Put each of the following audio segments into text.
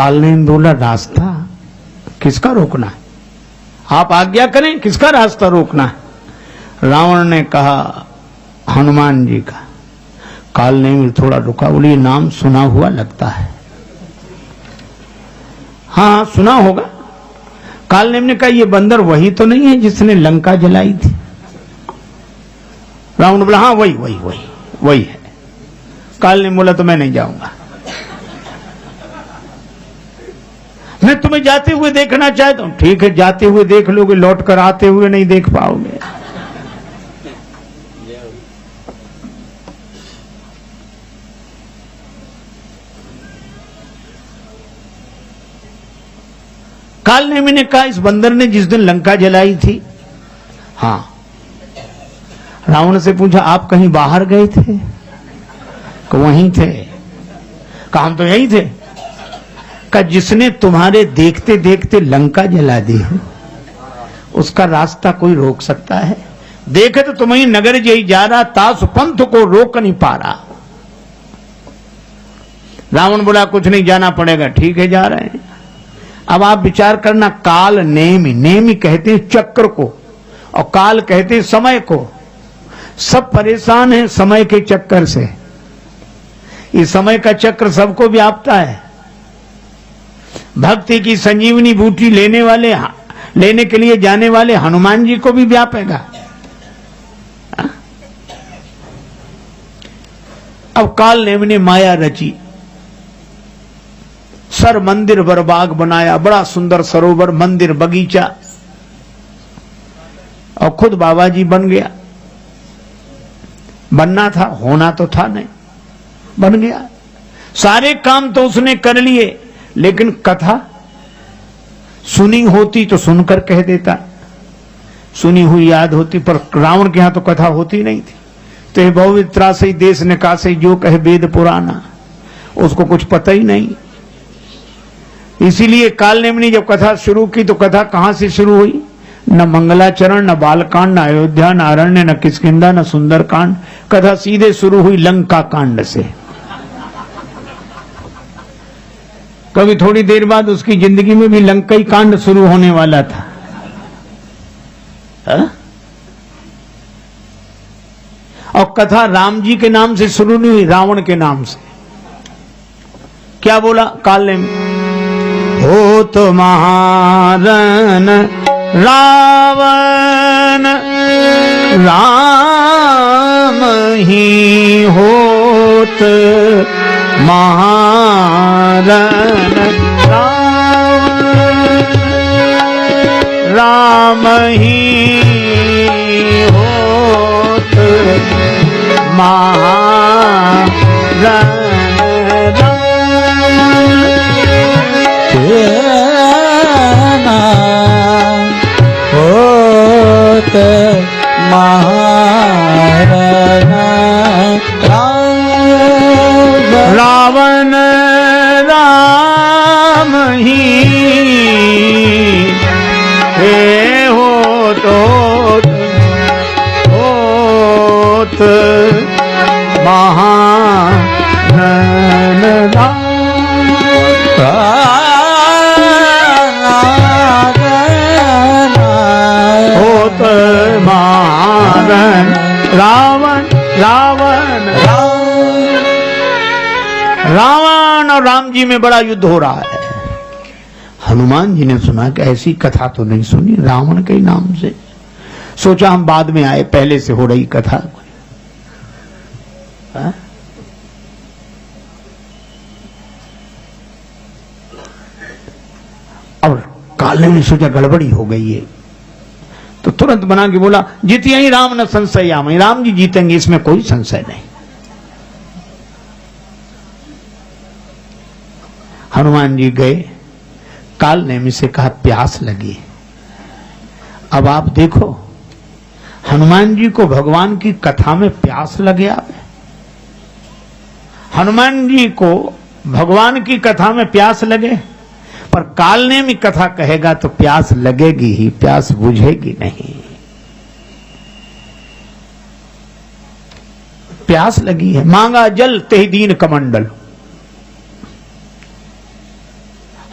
काल ने बोला रास्ता किसका रोकना है, आप आज्ञा करें, किसका रास्ता रोकना है। रावण ने कहा हनुमान जी का। काल ने भी थोड़ा रुका, बोली नाम सुना हुआ लगता है। हाँ सुना होगा। काल ने कहा ये बंदर वही तो नहीं है जिसने लंका जलाई थी। रावण ने बोला हाँ वही वही वही वही है। काल ने बोला तो मैं नहीं जाऊंगा, मैं तुम्हें जाते हुए देखना चाहता हूं। ठीक है जाते हुए देख लोगे, लौट कर आते हुए नहीं देख पाओगे। काल ने कहा इस बंदर ने जिस दिन लंका जलाई थी। हाँ। रावण से पूछा आप कहीं बाहर गए थे? कि वहीं थे। कहा हम तो यहीं थे। का जिसने तुम्हारे देखते देखते लंका जला दी है उसका रास्ता कोई रोक सकता है? देखे तो तुम्हें नगर जई जा रहा, तास पंथ को रोक नहीं पा रहा। रावण बोला कुछ नहीं जाना पड़ेगा। ठीक है जा रहे हैं। अब आप विचार करना, काल नेमी कहते हैं चक्र को और काल कहते हैं समय को। सब परेशान हैं समय के चक्कर से। इस समय का चक्र सबको व्यापता है। भक्ति की संजीवनी बूटी लेने के लिए जाने वाले हनुमान जी को भी व्यापेगा। अब काल ने माया रची, सर मंदिर वर बाग बनाया, बड़ा सुंदर सरोवर मंदिर बगीचा, और खुद बाबा जी बन गया। बनना था, होना तो था नहीं, बन गया। सारे काम तो उसने कर लिए, लेकिन कथा सुनी होती तो सुनकर कह देता, सुनी हुई याद होती। पर रावण के यहां तो कथा होती नहीं थी। तो ये बहुवित्रा से देश निकासे जो कहे वेद पुराना, उसको कुछ पता ही नहीं। इसीलिए काल ने जब कथा शुरू की तो कथा कहां से शुरू हुई? न मंगलाचरण, न बालकांड, न अयोध्या, न अरण्य, न किष्किंधा, न सुंदरकांड। कथा सीधे शुरू हुई लंका कांड से। कभी थोड़ी देर बाद उसकी जिंदगी में भी लंकाई कांड शुरू होने वाला था। और कथा राम जी के नाम से शुरू नहीं हुई, रावण के नाम से। क्या बोला काल ने? हो तो महारन रावण राम ही होत, महारन राम ही होत, महारन होत, महारन रावण राम ही हे होत महारन होत महारन रावण रावण रावण और राम जी में बड़ा युद्ध हो रहा है। हनुमान जी ने सुना कि ऐसी कथा तो नहीं सुनी रावण के नाम से। सोचा हम बाद में आए, पहले से हो रही कथा। और काल ने भी सोचा गड़बड़ी हो गई है, तो तुरंत बना के बोला जीतिए ही राम न संशयामि, राम जी जीतेंगे इसमें कोई संशय नहीं। हनुमान जी गए, काल नेमी से कहा प्यास लगी। अब आप देखो हनुमान जी को भगवान की कथा में प्यास लगे। आप हनुमान जी को भगवान की कथा में प्यास लगे, पर काल नेमी कथा कहेगा तो प्यास लगेगी ही, प्यास बुझेगी नहीं। प्यास लगी है, मांगा जल तेहि दीन कमंडल।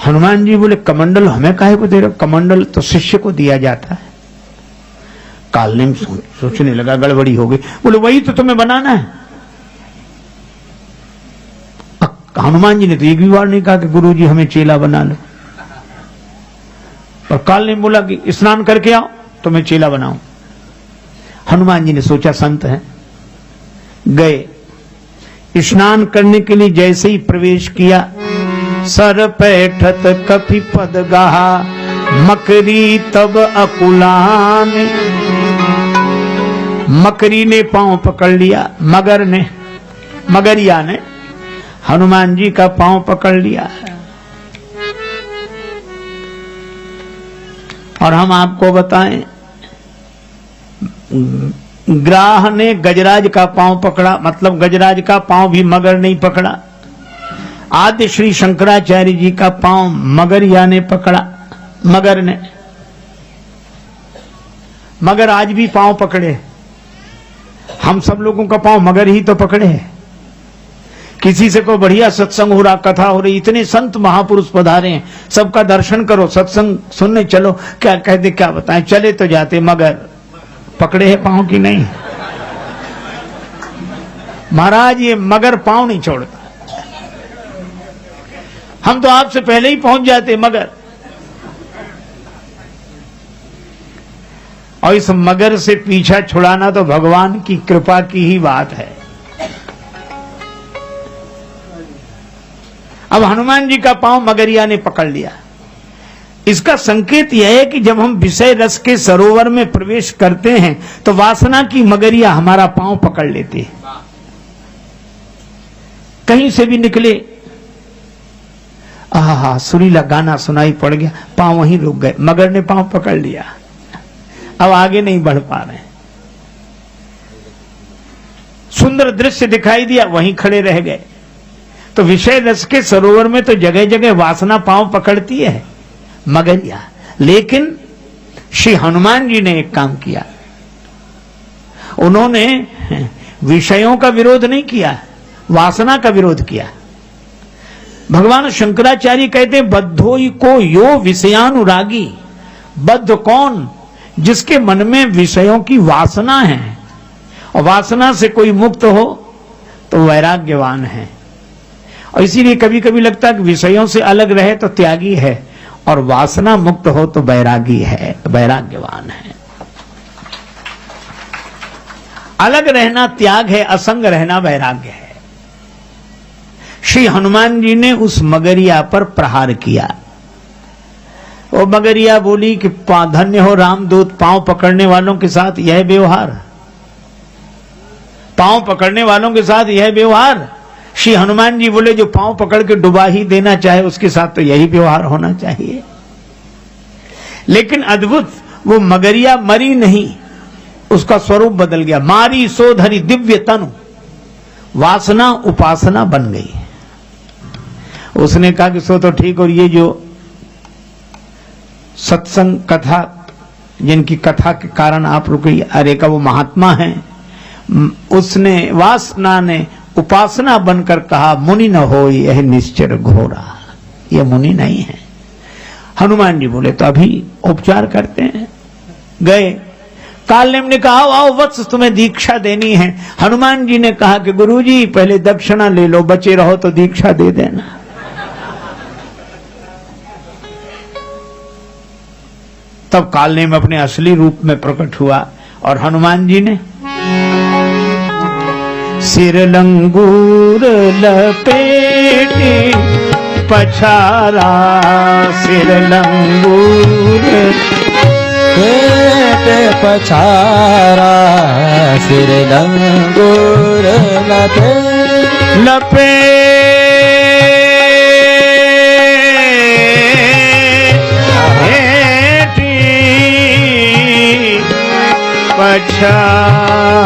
हनुमान जी बोले कमंडल हमें काहे को दे रहे हो? कमंडल तो शिष्य को दिया जाता है। कालनेम सोचने लगा गड़बड़ी हो गई। बोले वही तो तुम्हें बनाना है। हनुमान जी ने तो एक भी बार नहीं कहा कि गुरु जी हमें चेला बना लो। और कालनेम बोला कि स्नान करके आओ तो मैं चेला बनाऊं। हनुमान जी ने सोचा संत है, गए। स्नान करने के लिए जैसे ही प्रवेश किया, सर पैठत कपि पद गाहा, मकरी तब अकुलान। मकरी ने पांव पकड़ लिया, मगरिया ने हनुमान जी का पांव पकड़ लिया। और हम आपको बताएं, ग्राह ने गजराज का पांव पकड़ा, मतलब गजराज का पांव भी मगर नहीं पकड़ा। आदि श्री शंकराचार्य जी का पांव मगरिया ने पकड़ा, मगर ने। मगर आज भी पांव पकड़े, हम सब लोगों का पांव मगर ही तो पकड़े है। किसी से कोई बढ़िया सत्संग हो रहा, कथा हो रही, इतने संत महापुरुष पधारे हैं, सबका दर्शन करो, सत्संग सुनने चलो, क्या कहते क्या बताएं, चले तो जाते, मगर पकड़े है पांव की नहीं। महाराज ये मगर पांव नहीं छोड़ता। हम तो आपसे पहले ही पहुंच जाते मगर। और इस मगर से पीछा छुड़ाना तो भगवान की कृपा की ही बात है। अब हनुमान जी का पांव मगरिया ने पकड़ लिया। इसका संकेत यह है कि जब हम विषय रस के सरोवर में प्रवेश करते हैं तो वासना की मगरिया हमारा पांव पकड़ लेती है। कहीं से भी निकले, आहा सुरीला गाना सुनाई पड़ गया, पांव वहीं रुक गए, मगर ने पांव पकड़ लिया, अब आगे नहीं बढ़ पा रहे। सुंदर दृश्य दिखाई दिया, वहीं खड़े रह गए। तो विषय रस के सरोवर में तो जगह जगह वासना पांव पकड़ती है, मगरिया। लेकिन श्री हनुमान जी ने एक काम किया, उन्होंने विषयों का विरोध नहीं किया, वासना का विरोध किया। भगवान शंकराचार्य कहते हैं बद्धोई को यो विषयानुरागी। बद्ध कौन? जिसके मन में विषयों की वासना है, और वासना से कोई मुक्त हो तो वैराग्यवान है। और इसीलिए कभी कभी लगता है कि विषयों से अलग रहे तो त्यागी है, और वासना मुक्त हो तो बैरागी है, वैराग्यवान है। अलग रहना त्याग है, असंग रहना वैराग्य है। श्री हनुमान जी ने उस मगरिया पर प्रहार किया। वो मगरिया बोली कि धन्य हो रामदूत, पांव पकड़ने वालों के साथ यह व्यवहार, पांव पकड़ने वालों के साथ यह व्यवहार। श्री हनुमान जी बोले जो पांव पकड़ के डुबा ही देना चाहे उसके साथ तो यही व्यवहार होना चाहिए। लेकिन अद्भुत, वो मगरिया मरी नहीं, उसका स्वरूप बदल गया। मारी सोधरी दिव्य तनु, वासना उपासना बन गई। उसने कहा कि सो तो ठीक, और ये जो सत्संग कथा, जिनकी कथा के कारण आप रुके, अरे का वो महात्मा है, उसने वासना ने उपासना बनकर कहा मुनि न हो यह निश्चर घोरा, यह मुनि नहीं है। हनुमान जी बोले तो अभी उपचार करते हैं। गए, कालनेम ने कहा आओ वत्स तुम्हें दीक्षा देनी है। हनुमान जी ने कहा कि गुरुजी पहले दक्षिणा ले लो, बचे रहो तो दीक्षा दे देना। तब कालनेम अपने असली रूप में प्रकट हुआ, और हनुमान जी ने सिर लंगूर लपेटे पछारा, सिर लंगूर लपेटे पछारा, सिर लंगूर लपेटे पछारा,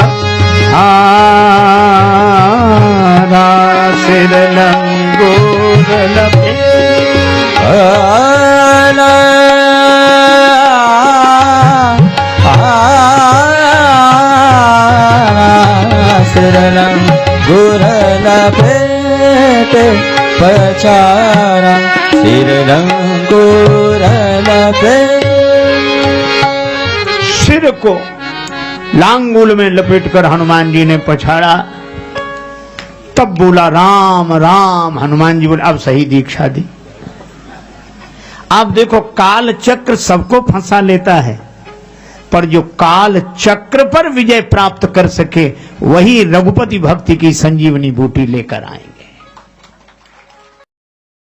सिर लंगूर सिर लंगूर लपेटे पछारा, सिर लंगूर पे सिर को लांगुल में लपेटकर हनुमान जी ने पछाड़ा। तब बोला राम राम। हनुमान जी बोले अब सही दीक्षा दी। आप देखो काल चक्र सबको फंसा लेता है, पर जो काल चक्र पर विजय प्राप्त कर सके वही रघुपति भक्ति की संजीवनी बूटी लेकर आएंगे।